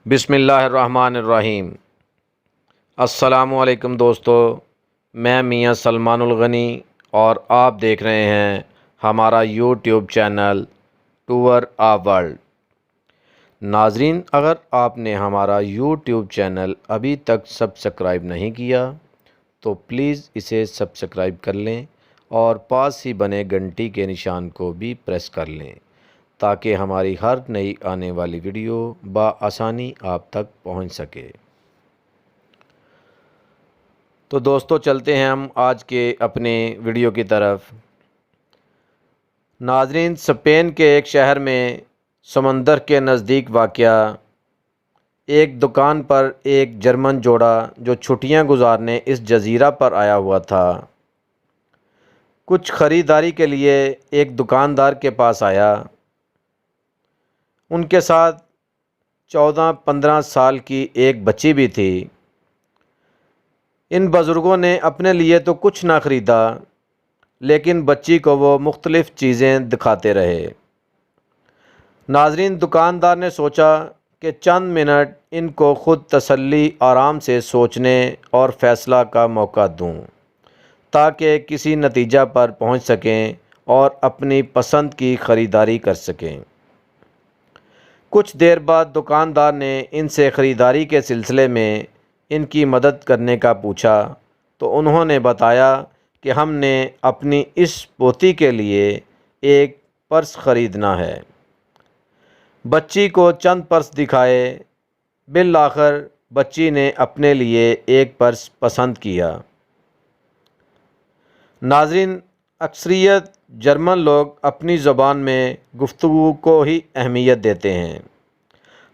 بسم اللہ الرحمن الرحیم۔ السلام علیکم دوستو، میں میاں سلمان الغنی اور آپ دیکھ رہے ہیں ہمارا YouTube channel tour of world. ناظرین، اگر آپ نے ہمارا یوٹیوب چینل ابھی تک سبسکرائب نہیں کیا تو پلیز اسے سبسکرائب کر لیں اور پاس ہی بنے گھنٹی کے نشان کو بھی پریس کر لیں تاکہ ہماری ہر نئی آنے والی ویڈیو بآسانی آپ تک پہنچ سکے۔ تو دوستو، چلتے ہیں ہم آج کے اپنے ویڈیو کی طرف۔ ناظرین، اسپین کے ایک شہر میں سمندر کے نزدیک واقع ایک دکان پر ایک جرمن جوڑا جو چھٹیاں گزارنے اس جزیرہ پر آیا ہوا تھا، کچھ خریداری کے لیے ایک دکاندار کے پاس آیا۔ ان کے ساتھ 14-15 سال کی ایک بچی بھی تھی۔ ان بزرگوں نے اپنے لیے تو کچھ نہ خریدا، لیکن بچی کو وہ مختلف چیزیں دکھاتے رہے۔ ناظرین، دکاندار نے سوچا کہ چند منٹ ان کو خود تسلی، آرام سے سوچنے اور فیصلہ کا موقع دوں تاکہ کسی نتیجہ پر پہنچ سکیں اور اپنی پسند کی خریداری کر سکیں۔ کچھ دیر بعد دکاندار نے ان سے خریداری کے سلسلے میں ان کی مدد کرنے کا پوچھا تو انہوں نے بتایا کہ ہم نے اپنی اس پوتی کے لیے ایک پرس خریدنا ہے۔ بچی کو چند پرس دکھائے۔ بالآخر بچی نے اپنے لیے ایک پرس پسند کیا۔ ناظرین، اکثریت جرمن لوگ اپنی زبان میں گفتگو کو ہی اہمیت دیتے ہیں،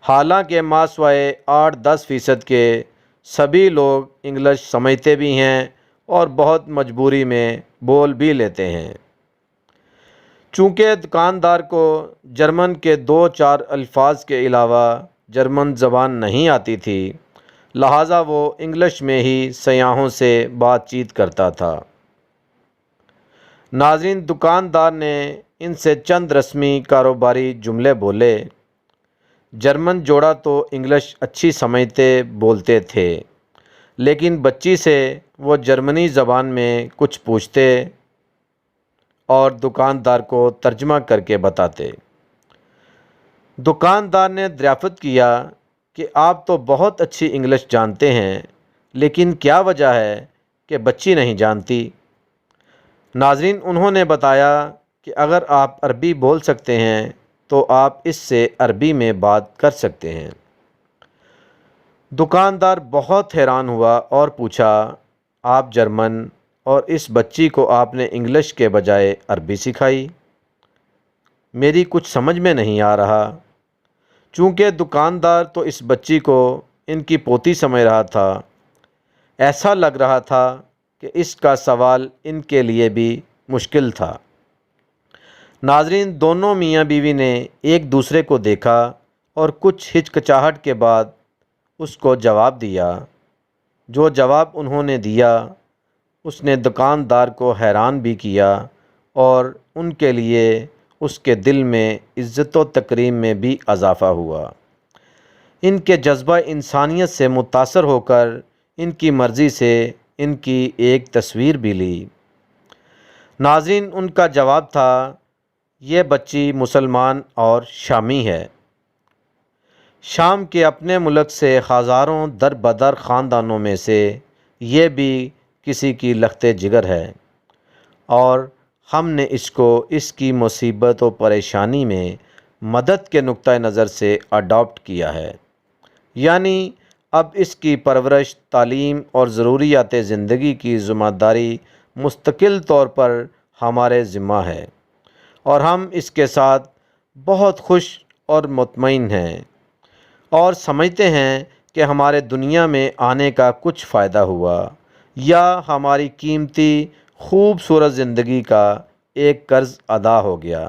حالانکہ ماسوائے 8-10% کے سبھی لوگ انگلش سمجھتے بھی ہیں اور بہت مجبوری میں بول بھی لیتے ہیں۔ چونکہ دکاندار کو جرمن کے 2-4 الفاظ کے علاوہ جرمن زبان نہیں آتی تھی، لہٰذا وہ انگلش میں ہی سیاحوں سے بات چیت کرتا تھا۔ ناظرین، دکاندار نے ان سے چند رسمی کاروباری جملے بولے۔ جرمن جوڑا تو انگلش اچھی سمجھتے بولتے تھے، لیکن بچی سے وہ جرمنی زبان میں کچھ پوچھتے اور دکاندار کو ترجمہ کر کے بتاتے۔ دکاندار نے دریافت کیا کہ آپ تو بہت اچھی انگلش جانتے ہیں، لیکن کیا وجہ ہے کہ بچی نہیں جانتی؟ ناظرین، انہوں نے بتایا کہ اگر آپ عربی بول سکتے ہیں تو آپ اس سے عربی میں بات کر سکتے ہیں۔ دکاندار بہت حیران ہوا اور پوچھا، آپ جرمن اور اس بچی کو آپ نے انگلش کے بجائے عربی سکھائی؟ میری کچھ سمجھ میں نہیں آ رہا۔ چونکہ دکاندار تو اس بچی کو ان کی پوتی سمجھ رہا تھا، ایسا لگ رہا تھا کہ اس کا سوال ان کے لیے بھی مشکل تھا۔ ناظرین، دونوں میاں بیوی نے ایک دوسرے کو دیکھا اور کچھ ہچکچاہٹ کے بعد اس کو جواب دیا۔ جو جواب انہوں نے دیا اس نے دکاندار کو حیران بھی کیا اور ان کے لیے اس کے دل میں عزت و تکریم میں بھی اضافہ ہوا۔ ان کے جذبہ انسانیت سے متاثر ہو کر ان کی مرضی سے ان کی ایک تصویر بھی لی۔ ناظرین، ان کا جواب تھا، یہ بچی مسلمان اور شامی ہے۔ شام کے اپنے ملک سے ہزاروں در بدر خاندانوں میں سے یہ بھی کسی کی لخت جگر ہے، اور ہم نے اس کو اس کی مصیبت و پریشانی میں مدد کے نقطہ نظر سے اڈاپٹ کیا ہے، یعنی اب اس کی پرورش، تعلیم اور ضروریات زندگی کی ذمہ داری مستقل طور پر ہمارے ذمہ ہے، اور ہم اس کے ساتھ بہت خوش اور مطمئن ہیں اور سمجھتے ہیں کہ ہمارے دنیا میں آنے کا کچھ فائدہ ہوا یا ہماری قیمتی خوبصورت زندگی کا ایک قرض ادا ہو گیا۔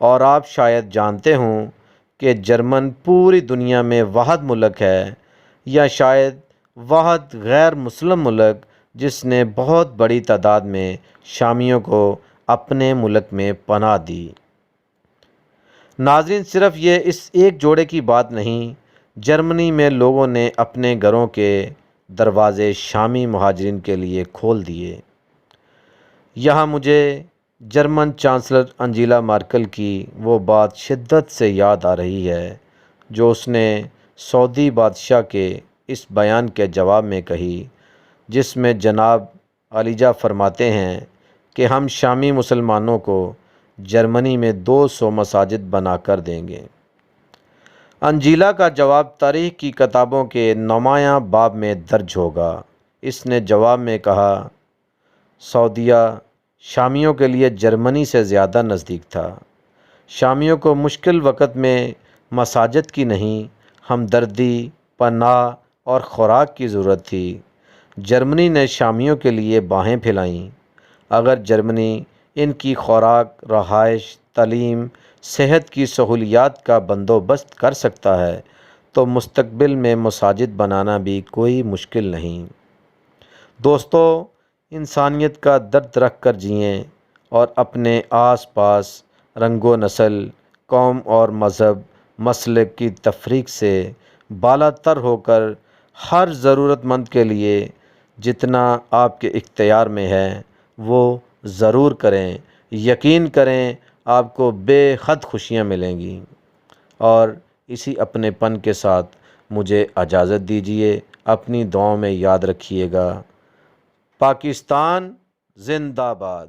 اور آپ شاید جانتے ہوں کہ جرمن پوری دنیا میں واحد ملک ہے، یا شاید واحد غیر مسلم ملک، جس نے بہت بڑی تعداد میں شامیوں کو اپنے ملک میں پناہ دی۔ ناظرین، صرف یہ اس ایک جوڑے کی بات نہیں، جرمنی میں لوگوں نے اپنے گھروں کے دروازے شامی مہاجرین کے لیے کھول دیے۔ یہاں مجھے جرمن چانسلر انجیلا مارکل کی وہ بات شدت سے یاد آ رہی ہے جو اس نے سعودی بادشاہ کے اس بیان کے جواب میں کہی، جس میں جناب عالیجہ فرماتے ہیں کہ ہم شامی مسلمانوں کو جرمنی میں 200 مساجد بنا کر دیں گے۔ انجیلا کا جواب تاریخ کی کتابوں کے نمایاں باب میں درج ہوگا۔ اس نے جواب میں کہا، سعودیہ شامیوں کے لیے جرمنی سے زیادہ نزدیک تھا۔ شامیوں کو مشکل وقت میں مساجد کی نہیں، ہمدردی، پناہ اور خوراک کی ضرورت تھی۔ جرمنی نے شامیوں کے لیے باہیں پھیلائیں۔ اگر جرمنی ان کی خوراک، رہائش، تعلیم، صحت کی سہولیات کا بندوبست کر سکتا ہے تو مستقبل میں مساجد بنانا بھی کوئی مشکل نہیں۔ دوستو، انسانیت کا درد رکھ کر جئیں اور اپنے آس پاس رنگ و نسل، قوم اور مذہب، مسلک کی تفریق سے بالا تر ہو کر ہر ضرورت مند کے لیے جتنا آپ کے اختیار میں ہے وہ ضرور کریں۔ یقین کریں آپ کو بے حد خوشیاں ملیں گی۔ اور اسی اپنے پن کے ساتھ مجھے اجازت دیجیے، اپنی دعاؤں میں یاد رکھیے گا۔ پاکستان زندہ باد۔